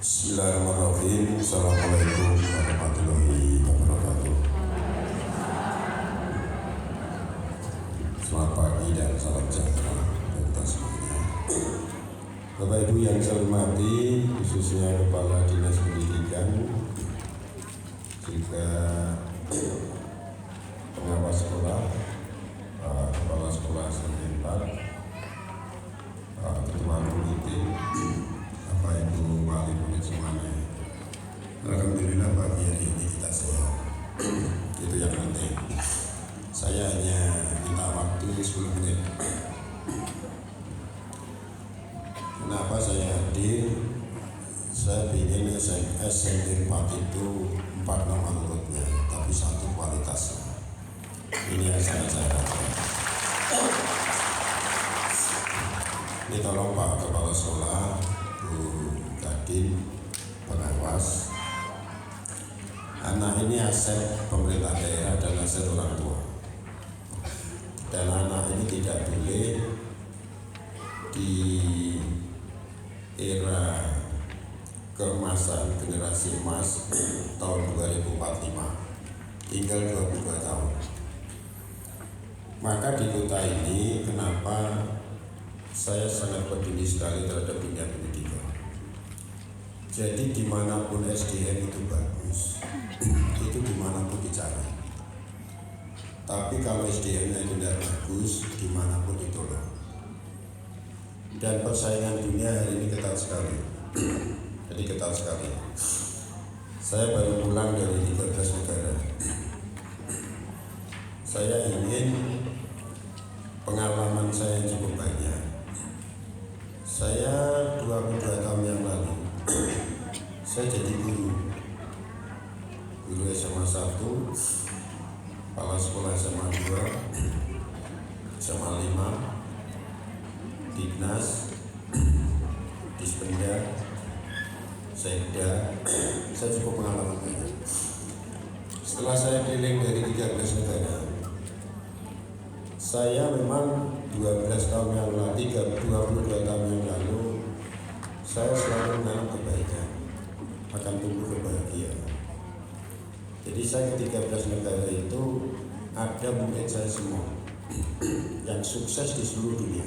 Bismillahirrahmanirrahim. Assalamualaikum warahmatullahi wabarakatuh. Selamat pagi dan salam sejahtera untuk semuanya. Bapak Ibu yang saya hormati, khususnya Kepala Dinas Pendidikan, juga pengawas sekolah, Kepala Sekolah setempat, Ketua Komite, Bapak Ibu wali murid semuanya. Alhamdulillah pagi hari ini kita sehat. Itu yang penting. Saya hanya minta waktu 10 menit. Kenapa saya hadir? Saya ingin SMS Sentirpat itu 4 nomor urutnya, tapi 1 kualitasnya. Ini yang saya harapkan. Ini tolong Pak Kepala Sekolah, Bu Kadin, pengawas. Anak ini aset pemerintah daerah dan aset orang tua. Dan anak ini tidak boleh di era keemasan generasi emas tahun 2045 tinggal 22 tahun. Maka di kota ini kenapa saya sangat peduli sekali terhadap dunia pendidikan. Jadi dimanapun SDM itu bagus, itu dimanapun dicari. Tapi kalau SDM-nya itu tidak bagus, dimanapun itu loh. Dan persaingan dunia hari ini ketat sekali. Jadi ketat sekali. Saya baru pulang dari 13 negara. Saya ingin pengalaman saya cukup banyak. Saya 22 tahun yang lalu, saya jadi guru SMA 1, kepala sekolah SMA 2, SMA 5, Dinas, Dispenda, Sekda. Saya cukup pengalaman banyak. Setelah saya keliling dari 13 negara, saya memang 22 tahun yang lalu, saya selalu menanam kebaikan, akan tumbuh kebahagiaan. Jadi saya ke 13 negara itu ada murid saya semua yang sukses di seluruh dunia.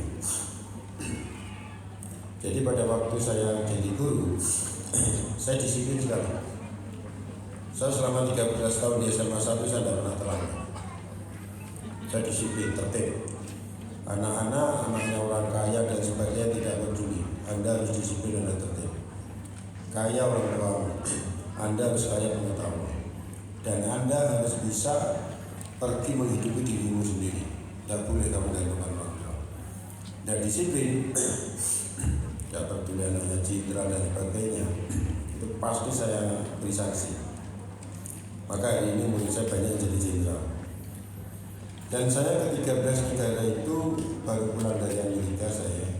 Jadi pada waktu saya jadi guru, saya disiplin sekali. Saya selama 13 tahun di SMA 1 saya tidak pernah terlambat. Saya disiplin, tertib. Anak-anak, anaknya orang kaya dan sebagainya tidak peduli. Anda harus disiplin dan tertib. Kaya orang tua, Anda harus kaya pengetahuan. Dan Anda harus bisa pergi menghidupi dirimu sendiri. Tidak boleh kamu gantungkan orang tua. Dan disiplin, tidak peduli anaknya citra dan sebagainya. Itu pasti saya beri sanksi. Maka hari ini murid saya banyak jadi jenderal. Dan saya ke 13 negara itu baru pulang dari Amerika saya.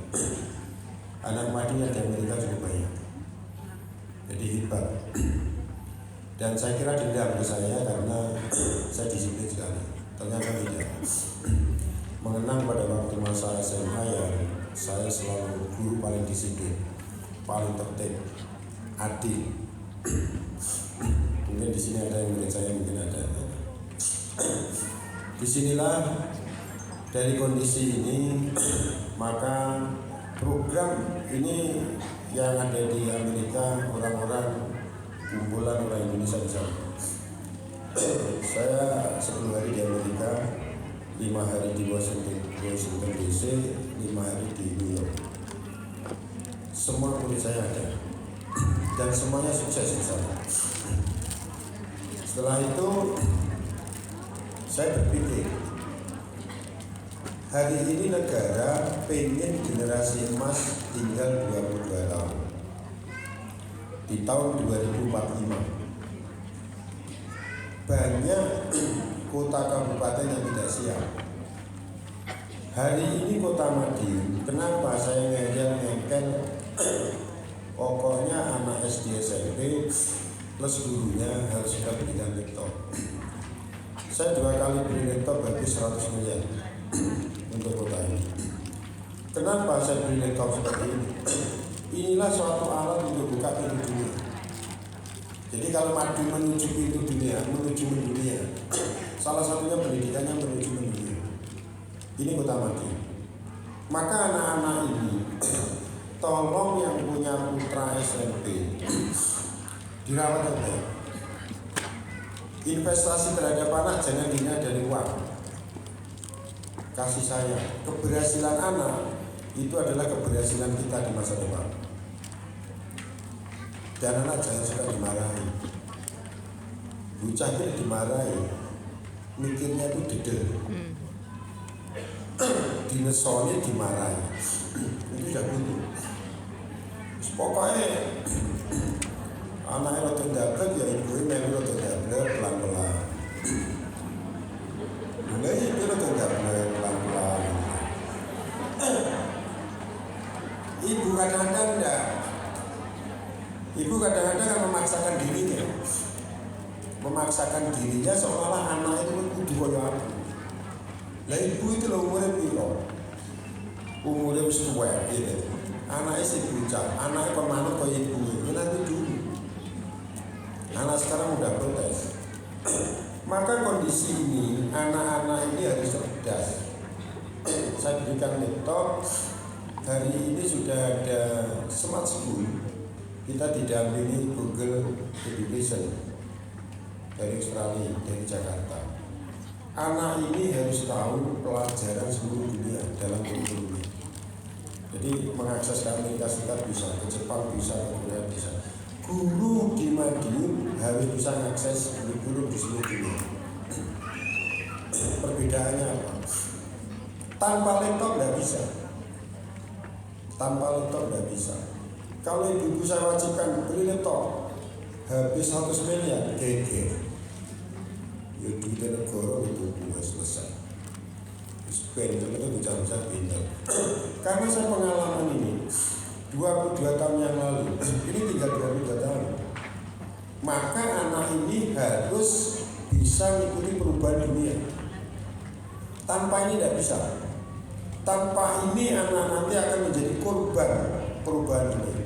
Anak madinya di Amerika cukup banyak. Jadi hebat. Dan saya kira dendam ke saya karena saya disiplin sekali. Ternyata tidak. Mengenang pada waktu masa SMA ya, saya selalu guru paling disiplin, paling tertib, adil. Mungkin di sini ada yang murid saya, mungkin ada. Disinilah dari kondisi ini maka program ini yang ada di Amerika, orang-orang kumpulan orang Indonesia di sana. Saya 10 hari di Amerika, 5 hari di Washington DC, 5 hari di New York. Semua murid saya ada dan semuanya sukses di sana. Setelah itu saya berpikir, hari ini negara pengen generasi emas tinggal 22 tahun. Di tahun 2045, banyak kota kabupaten yang tidak siap. Hari ini Kota Madiun, kenapa saya ngengkel pokoknya anak SD SMP plus gurunya harus sudah berikan laptop. Saya 2 kali beli laptop habis 100 miliar untuk kota ini. Kenapa saya beli laptop seperti ini? Inilah suatu alat untuk buka pintu dunia. Jadi kalau maju menuju pintu dunia, menuju mendunia, salah satunya pendidikannya menuju mendunia. Ini kota mati. Maka anak-anak ini, tolong yang punya putra SMP, dirawat dengan baik. Investasi terhadap anak jangan dilihat dari uang, kasih sayang. Keberhasilan anak itu adalah keberhasilan kita di masa depan. Dan anak jangan suka dimarahi. Bocah ini dimarahi, mikirnya itu dedel. Dinesoni dimarahi, itu tidak butuh. Pokoknya anaknya rada ndablek ya ibunya melu rada ndablek pelan-pelan. Mulai itu rada ndablek pelan-pelan. Ibu kadang-kadang enggak. Ibu kadang-kadang kan memaksakan dirinya. Memaksakan dirinya seolah-olah anak itu kudu koyo aku. Lah ibu itu lho umurnya piro? Umurnya wis tuwek gitu. Anaknya si bocah, anaknya pemanut koyo ibu. Ya nanti dulu. Anak sekarang udah protes. Maka kondisi ini, anak-anak ini harus cerdas. Saya berikan laptop. Hari ini sudah ada smart school. Kita didampingi Google Education dari Australia, dari Jakarta. Anak ini harus tahu pelajaran seluruh dunia dalam kurikulumnya. Jadi mengakses ke Amerika Serikat bisa, ke Jepang bisa, ke Korea bisa. Guru di Madiun harus bisa mengakses kurikulum di seluruh dunia. Perbedaannya apa? Tanpa laptop tidak bisa. Tanpa laptop tidak bisa. Kalau ibu-ibu saya wajibkan beli laptop, habis 100 miliar, geger. Ya duitnya negara itu selesai. Spend itu bisa pintar. Karena saya pengalaman ini 22 tahun yang lalu, ini tinggal 22 tahun. Maka anak ini harus bisa mengikuti perubahan dunia. Tanpa ini tidak bisa. Tanpa ini anak nanti akan menjadi korban perubahan dunia.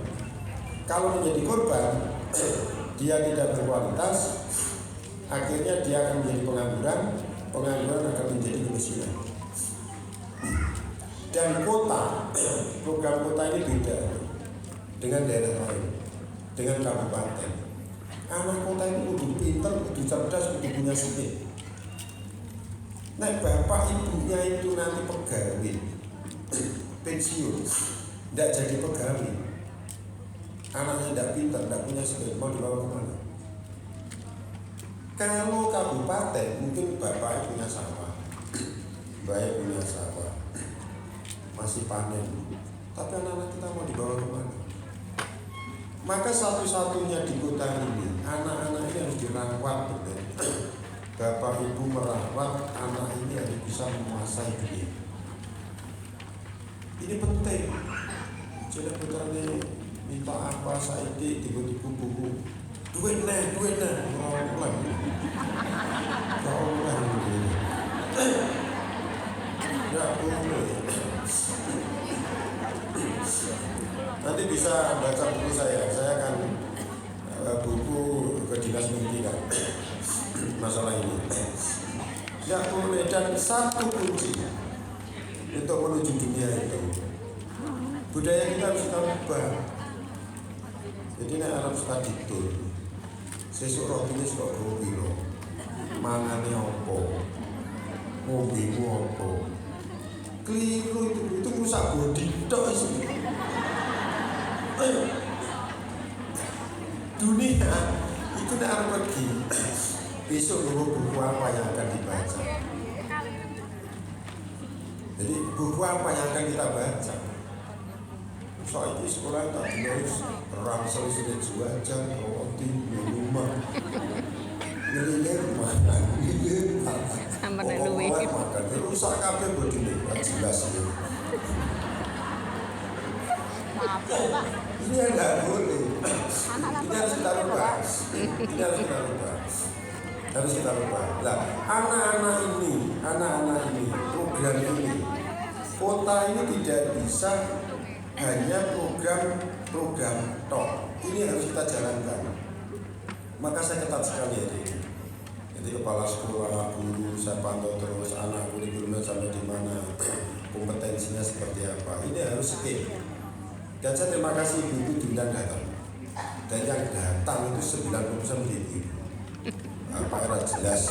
Kalau menjadi korban, dia tidak berkualitas, akhirnya dia akan menjadi pengangguran, pengangguran akan menjadi kemiskinan. Dan kota, program kota ini beda dengan daerah lain, dengan kabupaten. Anak kota itu kudu pinter, kudu cerdas, kudu punya skill. Nah, bapak ibunya itu nanti pegawai, pensiun, tidak jadi pegawai. Anaknya tidak pintar, tidak punya skill, mau dibawa kemana? Kalau kabupaten, mungkin bapak punya sawah, baik punya sawah, masih panen. Tapi anak-anak kita mau dibawa kemana? Maka satu-satunya di kota ini, anak-anak ini harus dirawat, betul. Bapak ibu merawat anak ini harus bisa menguasai dunia. Ini penting. Jadi putranya minta apa saya tiba-tiba buku duit nah orang nggak boleh. Nanti bisa baca buku saya akan buku ke dinas pendidikan masalah ini. Nggak boleh. Dan satu kunci untuk menuju dunia itu, budaya kita harus kita ubah. Jadi ini Arab tadi itu sesuk rotinya suka gopiro, mangane opo, ngobimu opo, keliru itu rusak bodi tok sih. Dunia itu nek arep pergi, besok buku apa yang akan dibaca. Jadi buku apa yang akan kita baca? Soal itu sekolah tak terus rangsel sudah jualan, roti, minuman, ngilir makan, sama luwe makan, rusak kabeh begini, jelas ini. Ini tidak boleh. Ini harus kita rubah. Harus kita rubah. Nah, anak-anak ini, program ini, kota ini tidak bisa hanya program tok. Ini harus kita jalankan. Maka saya ketat sekali ya ini. Jadi kepala sekolah, guru, saya pantau terus anak kurikulumnya sampai di mana, kompetensinya seperti apa. Ini harus skill. Dan saya terima kasih ibu diundang datang. Dan yang datang itu 90% ibu. Apa era jelas.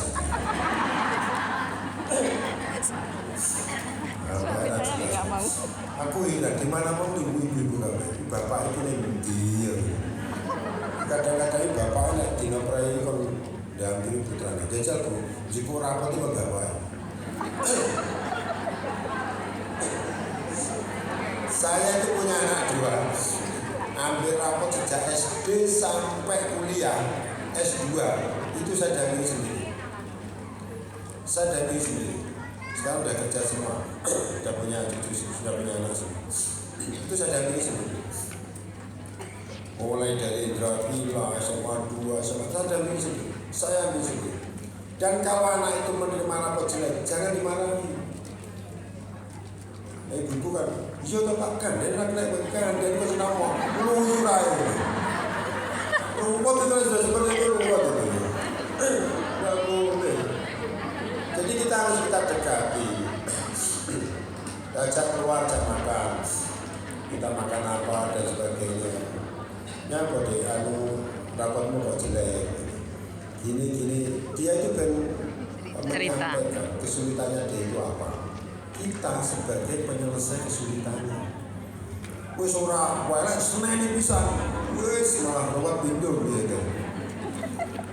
Suami saya nggak mau. Aku heran di mana mau ibu-ibu kabeh. Bapak itu ning ndi ya. Kadang-kadang bapak nek dina prei kon ndampingi putrane. Jajal Bu, jiko rapot kok bapak. Saya itu punya anak dua. Ambil rapot sejak SD sampai kuliah S2 itu saya dampingi sendiri. Saya dampingi sendiri. Sekarang udah kerja semua, udah punya cucu, sudah punya anak semua. Itu saya dampingi sendiri. Mulai dari Indra-Gila, SMA 2, SMA, saya dampingi sendiri. Saya ambil sendiri. Dan kalau anak itu menerima rapot jelek, jangan dimarahi. Ibu kan, iya toh Pak Ganden, naik Ganden kok senang mau luyur aja. Rumput itu sudah seperti itu rumput itu. Nggak boleh. Jadi kita harus dekati. Ajak keluar, ajak makan. Kita makan apa dan sebagainya. Nyapa deh, rapotmu kok jelek. Gini, dia itu kan menyampaikan kesulitannya dia itu apa. Kita sebagai penyelesai kesulitannya. Wis ora wae senene pisan. Wis malah rawat bindung gitu.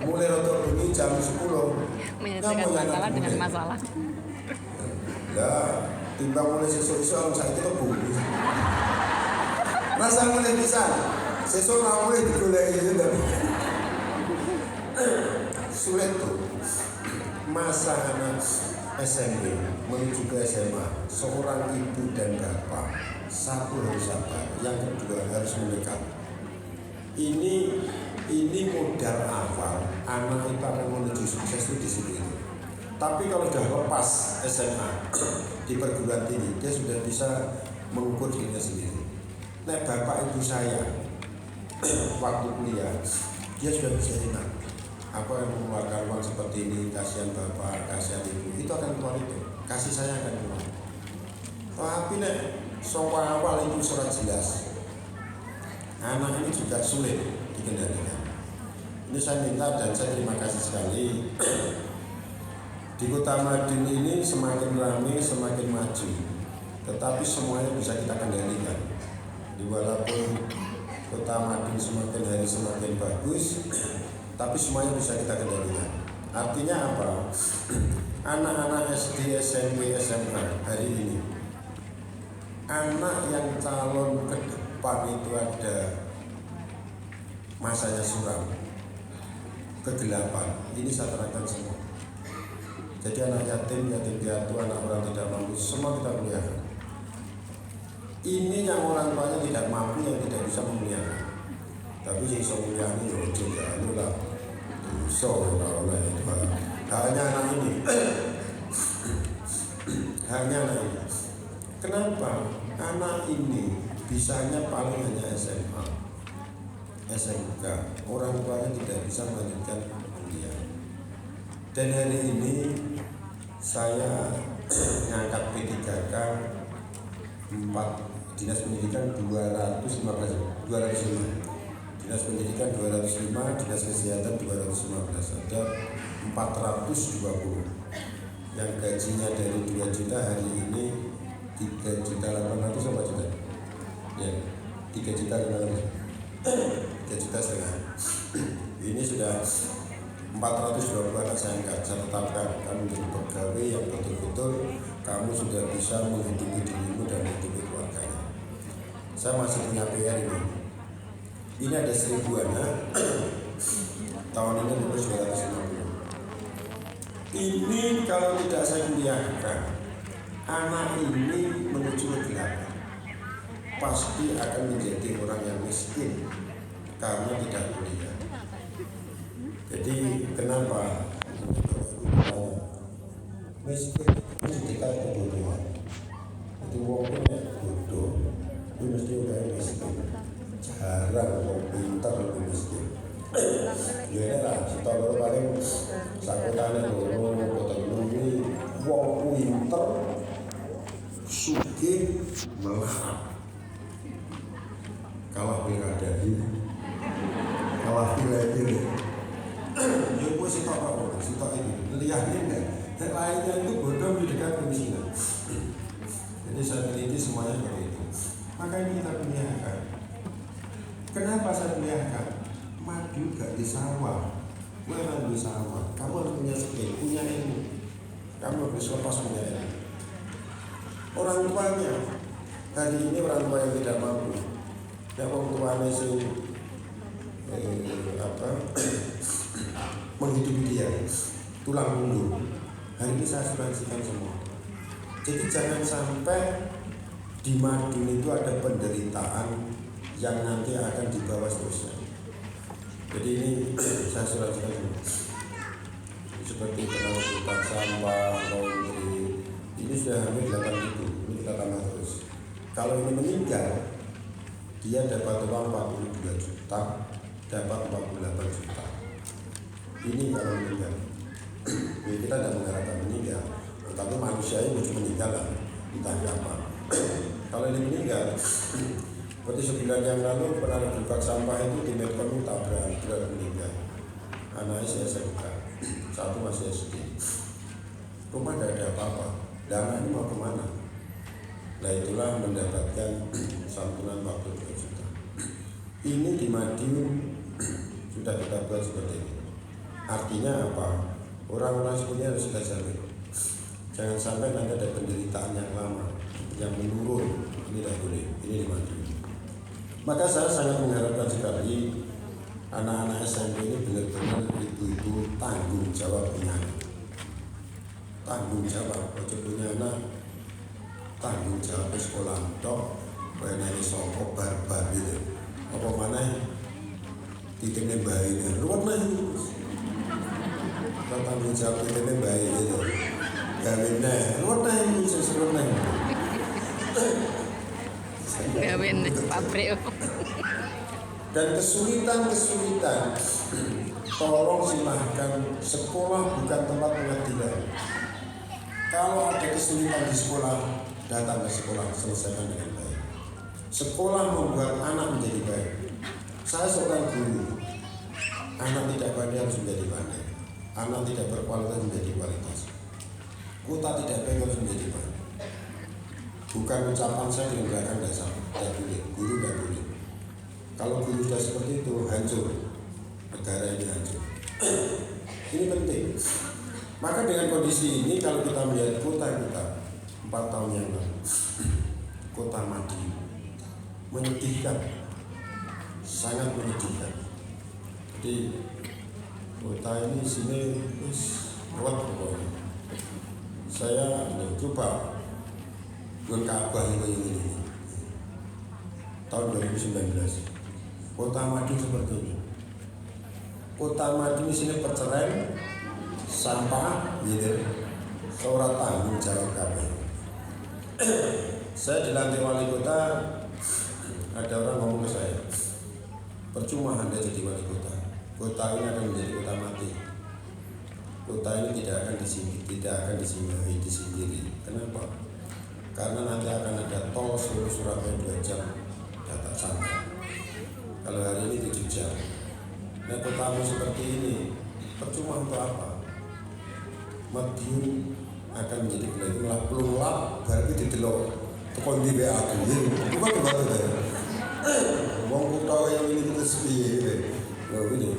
Mulai rotok bengi jam 10. Menyelesaikan masalah dengan masalah. Lah, timbang mulai sesuk-sesuk saiki kok bumi. Rasa mulai pisan. Sesuk ora mulai digoleki gitu. Sulit tuh. Masa anak SMP menuju ke SMA, seorang ibu dan bapak, satu harus sabar, yang kedua harus mendekat. Ini modal awal, anak itu akan menuju sukses itu di situ. Tapi kalau sudah lepas SMA di perguruan tinggi, dia sudah bisa mengukur dirinya sendiri. Nah, bapak ibu saya waktu kuliah, dia sudah bisa enak. Aku yang mengeluarkan uang seperti ini, kasihan bapak, kasihan ibu, itu akan keluar itu, kasih saya akan keluar. Tapi nek soal awal itu surat jelas. Anak ini juga sulit dikendalikan. Ini saya minta dan saya terima kasih sekali. Di Kota Madiun ini semakin ramai, semakin maju, tetapi semuanya bisa kita kendalikan. Walaupun Kota Madiun semakin hari semakin bagus, tapi semuanya bisa kita kendalikan. Artinya apa? Anak-anak SD, SMP, SMA hari ini, anak yang calon ke depan itu ada masanya suram, kegelapan. Ini saya terangkan semua. Jadi anak yatim piatu, anak orang tidak mampu, semua kita muliakan. Ini yang orang tuanya tidak mampu, yang tidak bisa memuliakan. Tapi yang bisa muliakan itu juga itulah dosa oleh hanya anak ini. Hanya anak ini. Kenapa? Anak ini bisanya paling hanya SMA, SMK. Orang tuanya tidak bisa melanjutkan kuliah. Dan hari ini saya ngangkat P3K 4 Dinas Pendidikan 205. Dinas Pendidikan 205, Dinas Kesehatan 215, ada 420 yang gajinya dari 2 juta hari ini 3.800.000 sama juta ya 3.500.000 3,5 ini sudah 420 anak saya angkat, saya tetapkan kamu menjadi pegawai yang betul-betul kamu sudah bisa menghidupi dirimu dan menghidupi keluarganya. Saya masih punya PR ini ada 1.000 anak tahun ini lulus 250. Ini kalau tidak saya kuliahkan, anak ini menuju ke gelap, pasti akan menjadi orang yang miskin karena tidak kuliah. Jadi kenapa miskin itu didikat kebodohan? Jadi wong bodoh itu mesti udah miskin. Jarang orang pintar lebih miskin. Ya lah, kita loro paling sakutane loro kota ini wong pinter sugih melarat. Kalah pilkada, kalah pilek. Ya gue sitok apa? Sitok ini lihatnya enggak? Dan lainnya itu bodoh di dekat kemiskinan. Jadi saya teliti semuanya seperti itu. Makanya kita pilihankan. Kenapa saya pilihankan? Maju gak di sawah, gue harus di sawah. Kamu harus punya skill, punya ilmu. Kamu harus lepas punya ilmu. Orang tuanya hari ini orang tua yang tidak mampu, yang orang tuanya sih menghidupi dia, tulang punggung. Hari ini saya asuransikan semua. Jadi jangan sampai di Madiun itu ada penderitaan yang nanti akan dibawa seterusnya. Jadi ini saya asuransikan semua. Seperti penanggulangan sampah, laundry, ini sudah hampir 8.000, ini kita tambah terus. Kalau ini meninggal, dia dapat uang 42 juta, dapat 48 juta. Ini kalau meninggal. Jadi kita tidak mengharapkan meninggal, tetapi manusia ini harus meninggal lah, entah apa. Kalau ini meninggal, seperti sebulan yang lalu pernah buka sampah itu di Medcom tabrak berat meninggal. Anaknya saya SMK, satu masih SD. Rumah tidak ada apa-apa. Dan anak ini mau kemana? Nah itulah mendapatkan santunan 42 juta. Ini di Madiun sudah kita buat seperti ini. Artinya apa? Orang-orang seperti harus kita jamin. Jangan sampai nanti ada penderitaan yang lama, yang menurun. Ini tidak boleh. Ini di Madiun. Maka saya sangat mengharapkan sekali anak-anak SMP ini benar-benar ibu-ibu tanggung jawab punya anak. Tanggung jawab, ojo punya anak, tanggung jawab sekolah dok, pengen sokok barbar gitu. Apa mana titipnya bayi ini, ruwet lah itu. Tanggung jawab titipnya bayi gitu, gawinnya, ruwet lah itu, sesuatu lah. Gawin pabrik. Dan kesulitan tolong silahkan, sekolah bukan tempat pengadilan. Kalau ada kesulitan di sekolah, datang ke sekolah, selesaikan dengan baik. Sekolah membuat anak menjadi baik. Saya seorang guru, anak tidak pandai harus menjadi pandai, anak tidak berkualitas menjadi kualitas, kota tidak baik harus menjadi baik. Bukan ucapan saya dengan gerakan dasar, tidak boleh, guru tidak boleh. Kalau guru sudah seperti itu, hancur, negara ini hancur. Ini penting. Maka dengan kondisi ini, kalau kita melihat kota kita 4 tahun yang lalu, kota Madiun, menyedihkan, sangat menyedihkan. Jadi kota ini sini kuat pokoknya. Saya coba Ka'bah ini tahun 2019, kota Madiun seperti ini. Kota Madiun di sini perceraian, sampah, gitu, seorang tanggung jawab kami. Saya dilantik wali kota, ada orang ngomong ke saya, percuma Anda jadi wali kota. Kota ini akan menjadi kota mati. Kota ini tidak akan disingkiri. Kenapa? Karena nanti akan ada tol seluruh Surabaya 2 jam datang sampai. Kalau hari ini 7 jam. Nah kotamu seperti ini percuma untuk apa? Madiun akan menjadi gelap, malah pelulap berarti didelok tekon di WA aku bukan begitu deh. Wong kota yang ini kita sepi ini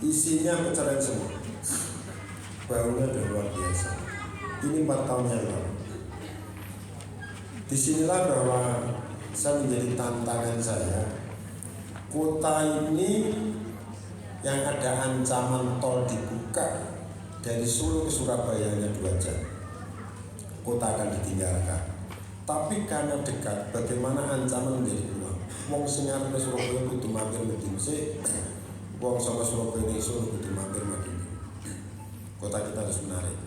isinya perceraian semua, baunya udah luar biasa. Ini 4 tahun yang lalu. Disinilah bahwa saya menjadi tantangan saya. Kota ini yang ada ancaman tol dibuka dari Solo ke Surabaya hanya 2 jam, kota akan ditinggalkan. Tapi karena dekat, bagaimana ancaman menjadi peluang? Wong sing arep Surabaya kudu mampir Madiun sik, wong saka Surabaya ini Solo kudu mampir Madiun. Kota kita harus menarik.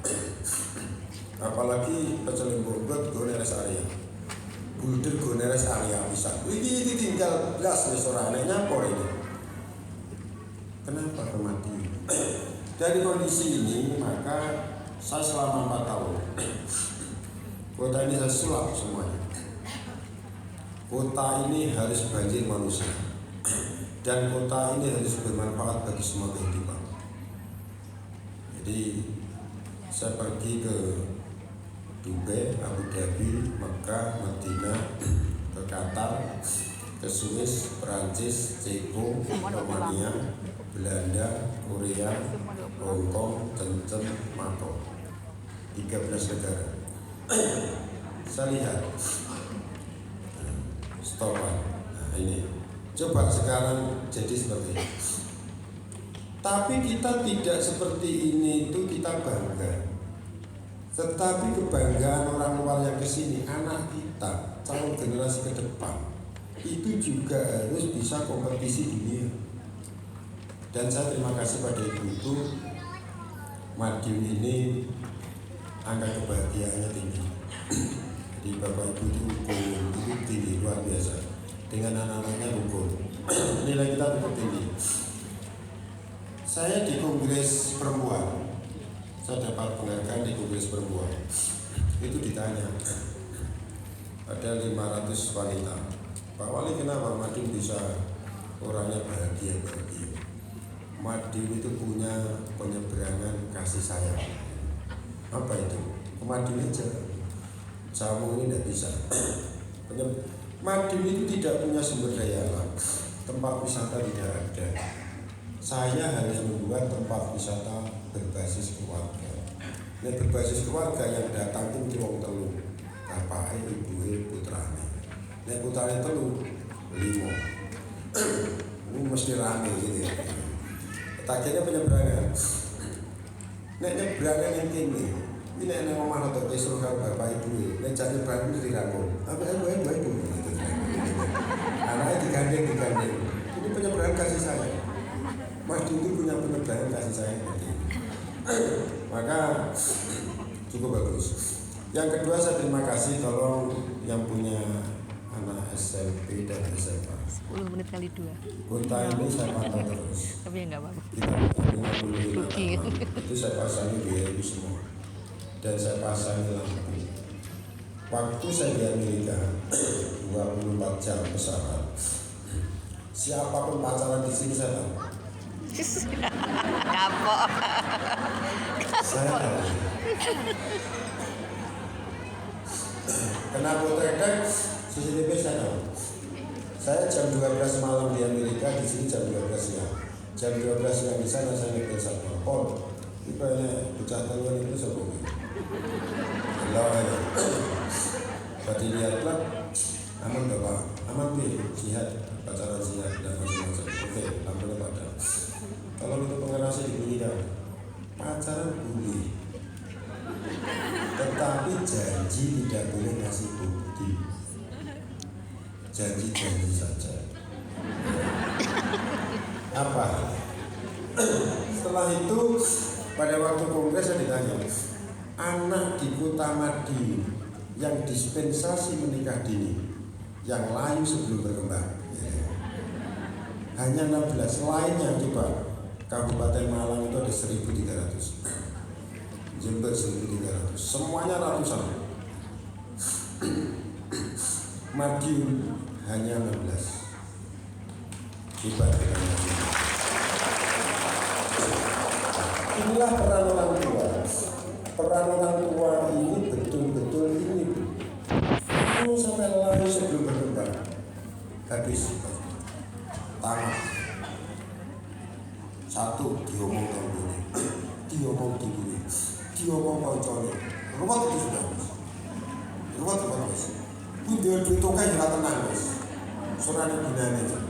Apalagi pecel Bogor gone rest area. Bulder gone rest area bisa. Iki tinggal blas restoran nyapor ini. Kenapa ke Madiun? Dari kondisi ini maka saya selama 4 tahun kota ini saya sulap semuanya. Kota ini harus banjir manusia dan kota ini harus bermanfaat bagi semua kehidupan. Jadi saya pergi ke Dubai, Abu Dhabi, Mekah, Madinah, ke Qatar, ke Swiss, Perancis, Ceko, Romania, Belanda, Korea, Hongkong, Shenzhen, Makau, 13 negara. Saya lihat stopan. Nah ini, coba sekarang jadi seperti ini. Tapi kita tidak seperti ini itu kita bangga. Tetapi kebanggaan orang luar yang kesini, anak kita, calon generasi ke depan, itu juga harus bisa kompetisi dunia. Dan saya terima kasih pada ibu itu, Madiun ini angka kebahagiaannya tinggi. Jadi bapak ibu itu rukun, itu tinggi luar biasa. Dengan anak-anaknya rukun, nilai kita cukup tinggi. Saya di Kongres Perempuan, saya dapat penghargaan di Kongres Perempuan. Itu ditanya, ada 500 wanita, Pak Wali kenapa Madiun bisa orangnya bahagia-bahagia? Madiun itu punya penyeberangan kasih sayang. Apa itu? Ke Madiun aja. Jamu ini tidak bisa. Madiun itu tidak punya sumber daya alam, tempat wisata tidak ada. Saya harus membuat tempat wisata berbasis keluarga. Ini berbasis keluarga yang datang itu wong telu, bapake, ibuke, putrane. Nek putrane telu, 5. Ini mesti rame gitu ya. Takutnya penyeberangan. Nek nyeberangan yang kini, ini nek omah atau disuruh karo bapak ibu, nek jak nyebrang itu dirangkul. Apa ibu. Anaknya digandeng. Ini penyeberangan kasih sayang. Madiun itu punya penyeberangan kasih sayang. Maka cukup bagus. Yang kedua saya terima kasih tolong yang punya anak SMP dan SMA. 10 menit kali 2. Kota ini saya pantau terus. Tapi ya nggak apa-apa. Kita itu saya pasangi biaya semua dan saya pasangi lampu. Waktu saya di Amerika 24 jam pesawat. Siapapun pacaran di sini saya tahu. Kapok. Saya tahu. Kena potretek CCTV saya tahu. Saya jam 12 malam di Amerika, di sini jam 12 siang. Jam 12 siang di sana saya ngetel satu pol. Rupanya bocah teluan itu sebut. Allah ya. Tadi lihatlah, aman bapak, aman bi, jihad, pacaran jihad dan macam-macam. Oke, lampunya padam. Kalau itu pengerasnya dibunyikan, pacaran boleh, tetapi janji tidak boleh ngasih bukti. Janji-janji saja. Apa? Setelah itu pada waktu kongres saya ditanya, anak di kota Madiun yang dispensasi menikah dini, yang layu sebelum berkembang, hanya 16. Lainnya coba Kabupaten Malang itu ada 1.300, Jember 1.300, semuanya ratusan. Madiun hanya 16. Coba kita lihat. Inilah peran orang tua. Peran orang tua ini betul-betul ini. Kalau sampai lalu sebelum berkembang, habis tamat. Satu diomong tanggungnya, diomong tinggi, diomong koncone. Ruwet itu sudah habis. Ruwet itu habis. Video tokai juga tenang guys. Seorang gunanya.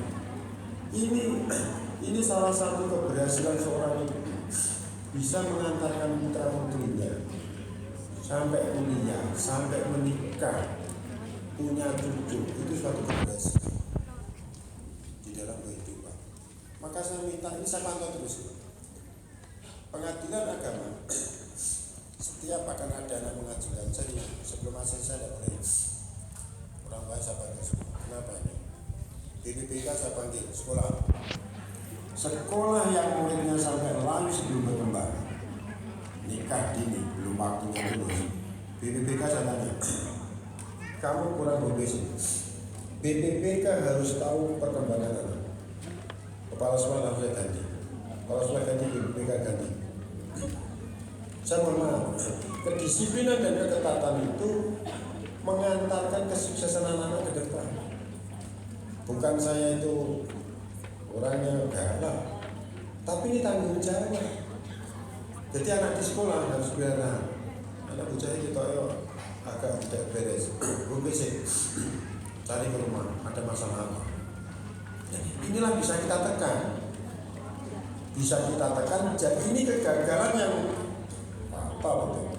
Ini salah satu keberhasilan seorang ibu, bisa mengantarkan putra putrinya sampai kuliah, sampai menikah, punya cucu. Itu suatu keberhasilan di dalam kehidupan. Maka saya minta, ini saya pantau terus. Pengadilan agama setiap akan ada anak mengajukan. Jadi sebelum hasil saya tidak boleh. Orang tua saya panggil semua. Kenapa ini? BPK saya panggil sekolah. sekolah yang muridnya sampai layu sebelum berkembang, nikah dini, belum waktunya lulus. BPPK saya tanya, kamu kurang BPC. BPPK harus tahu perkembangan anak. Kepala sekolah harus ganti. Kepala sekolah ganti, BPPK ganti. Saya mohon maaf, kedisiplinan dan ketetapan itu mengantarkan kesuksesan anak-anak ke depan. Bukan saya itu orangnya galak, tapi ini tanggung jawab. Jadi anak di sekolah harus biar anak bocah itu agak tidak beres, berisik, cari ke rumah, ada masalah apa. Inilah bisa kita tekan, jadi ini kegagalan yang fatal betul.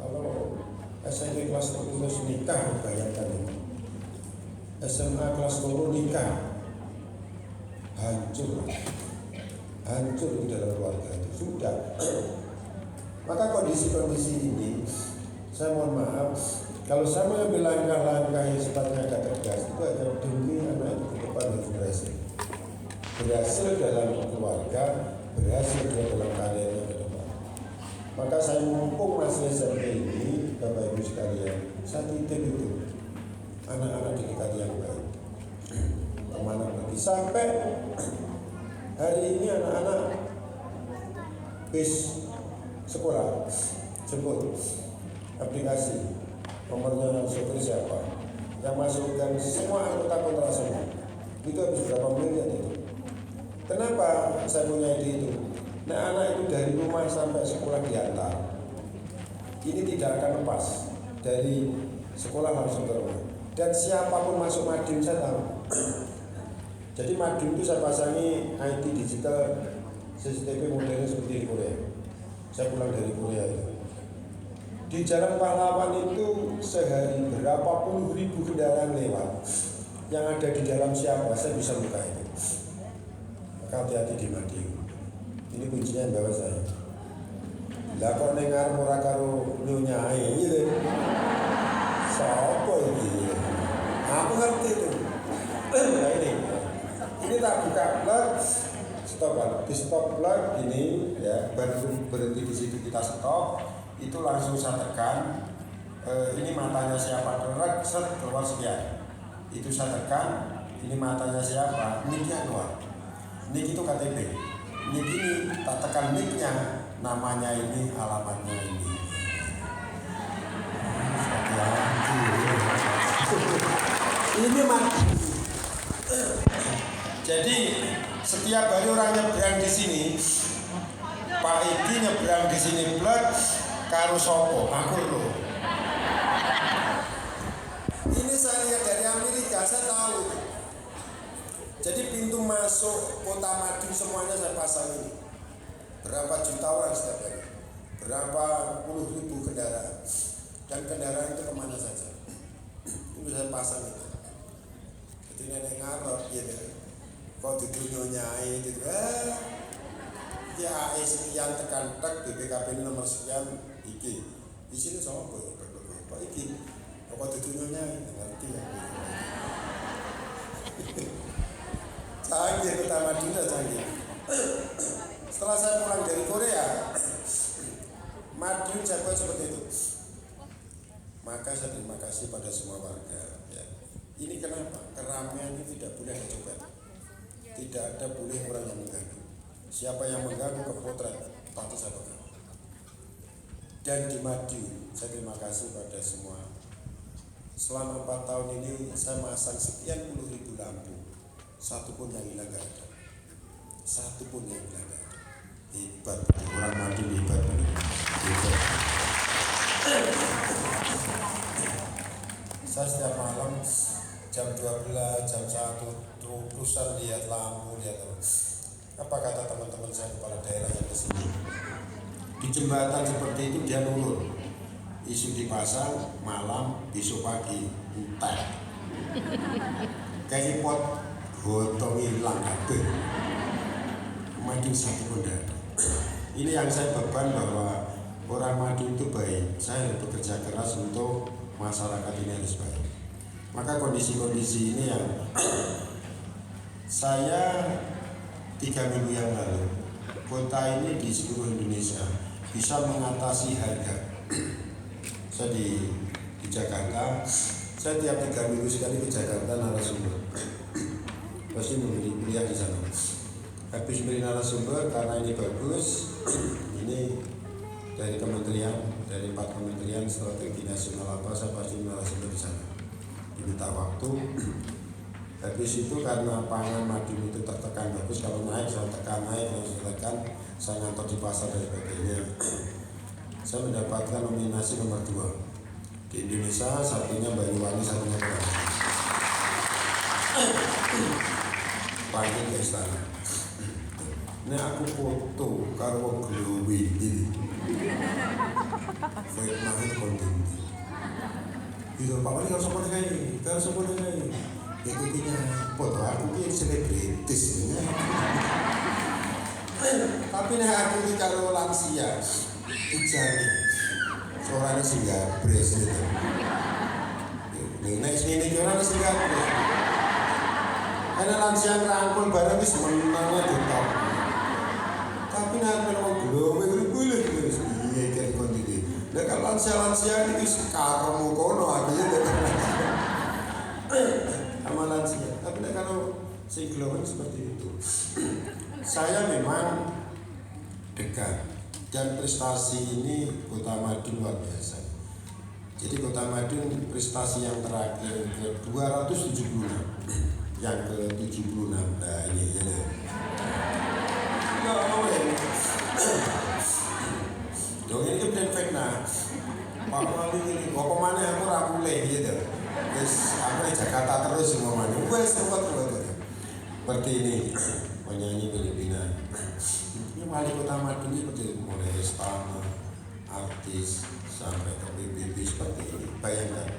Kalau SMP kelas 10 nikah, bayangkan ini. SMA kelas 10 nikah, hancur di dalam keluarga itu sudah. Maka kondisi-kondisi ini, saya mohon maaf, kalau saya mengambil langkah-langkah yang sifatnya agak tegas, itu akan demi anak itu ke depan harus berhasil dalam keluarga, berhasil dalam karirnya ke depan. Maka saya mumpung masih SMP ini, Bapak Ibu sekalian, saya titip itu anak-anak dididik yang baik. Kemana pergi sampai hari ini anak-anak bis sekolah jemput aplikasi nomornya sopir siapa yang masukkan semua anggota kontrasumsi itu habis berapa miliar itu. Kenapa saya punya ide itu? Nah, anak itu dari rumah sampai sekolah diantar, ini tidak akan lepas dari sekolah langsung ke rumah. Dan siapapun masuk Madiun saya tahu. Jadi Madiun itu saya pasangi IT digital CCTV modelnya seperti di Korea. Saya pulang dari Korea itu. Di Jalan Pahlawan itu sehari berapa puluh ribu kendaraan lewat. Yang ada di dalam siapa, saya bisa buka itu. Maka hati-hati di Madiun. Ini kuncinya yang bawa saya. Lah kok nengar ora karo nyonya gitu. Sopo ini? Aku ngerti itu. Nah ini tak buka plug, stop, di stop plug ini ya, baru berhenti di situ kita stop, itu langsung saya tekan. Ini matanya siapa, set keluar sekian. Itu saya tekan, ini matanya siapa, nicknya keluar. Nick itu KTP. Nick ini tak tekan nicknya, namanya ini, alamatnya ini. Ini mati. Jadi setiap hari orang nyebrang di sini, Pak Iki nyebrang di sini blek karo sopo, makur loh. Ini saya lihat dari Amerika, saya tahu. Jadi pintu masuk kota Madiun semuanya saya pasang ini. Berapa juta orang setiap hari, berapa puluh ribu kendaraan, dan kendaraan itu kemana saja. Ini saya pasang itu. Jadi nenek ngarep gitu. Kok didunyai gitu. Ya AE sekian tekan tek BPKB ini nomor sekian iki. Di sini sama Pak iki. Kok didunyai ngerti ya. Canggih pertama dunia canggih. Setelah saya pulang dari Korea, Madiun saya buat seperti itu. Maka saya terima kasih pada semua warga. Ya. Ini kenapa? Keramaian ini tidak boleh ada copet. Tidak ada boleh orang yang mengganggu. Siapa yang mengganggu ke potret, pasti saya pegang. Dan di Madiun, saya terima kasih pada semua. Selama 4 tahun ini saya masang sekian puluh ribu lampu. Satu pun yang hilang gak ada. Satu pun yang hilang gak ada. Hebat, orang Madiun hebat. Saya setiap malam jam 12, jam 1 terusan lihat lampu, lihat apa kata teman-teman saya kepala daerah yang kesini. Di jembatan seperti itu dia nurun. Isu dipasang malam, besok pagi entek. Kayak pot gotong hilang kabeh. Madiun satu pun tidak ada. Ini yang saya beban bahwa orang Madiun itu baik. Saya bekerja keras untuk masyarakat ini harus baik. Maka kondisi-kondisi ini yang saya 3 minggu yang lalu, kota ini di seluruh Indonesia bisa mengatasi harga. Saya di Jakarta, saya tiap 3 minggu sekali ke Jakarta narasumber. Pasti membeli kuliah di sana. Habis beli narasumber karena ini bagus, ini dari kementerian, dari 4 kementerian strategi nasional apa, saya pasti narasumber di sana. Diminta waktu. Habis itu karena pangan Madiun itu tertekan bagus, kalau naik saya tekan, naik kalau saya tekan, saya ngantor di pasar dan sebagainya. Saya mendapatkan nominasi nomor 2 di Indonesia, satunya Banyuwangi, satunya Kerawang. Panggil ke istana. Ini aku foto karo glowing ini. Fitnah itu konten. Gitu, Pak Wali kalau sopan kayak, ikutinya foto aku ini selebritis. Tapi nih aku ini kalau lansia, ijani, suaranya singgah bres gitu. Nih sini suaranya singgah bres. Karena lansia ngerangkul barang itu semenangnya tetap. Tapi nanti kalau belum boleh iya kayak kondisi. Nah kalau lansia ini sekarang mau kono akhirnya sama lansia. Tapi kalau si glowing seperti itu, saya memang dekat dan prestasi ini Kota Madiun luar biasa. Jadi Kota Madiun prestasi yang terakhir ke 276, yang ke 76. Nah ini ya. Dong ini kan fitnah. Pak Wali ini, kok mana aku rapule gitu. Terus aku di Jakarta terus semua mana. Gue sempat seperti ini penyanyi Filipina. Ini wali Kota Madiun ini seperti mulai istana, artis sampai ke PBB seperti ini. Bayangkan,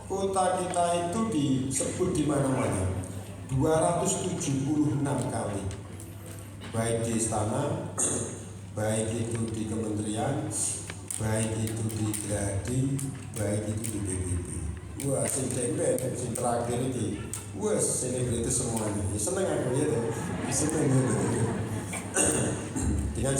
kota kita itu disebut di mana-mana 276 kali. Baik di istana, baik itu di kementerian, baik itu di Gradi, baik itu di PBB. Wah, sing terakhir ini, wah selebritis semuanya. Seneng aku ya, seneng gitu. Dengan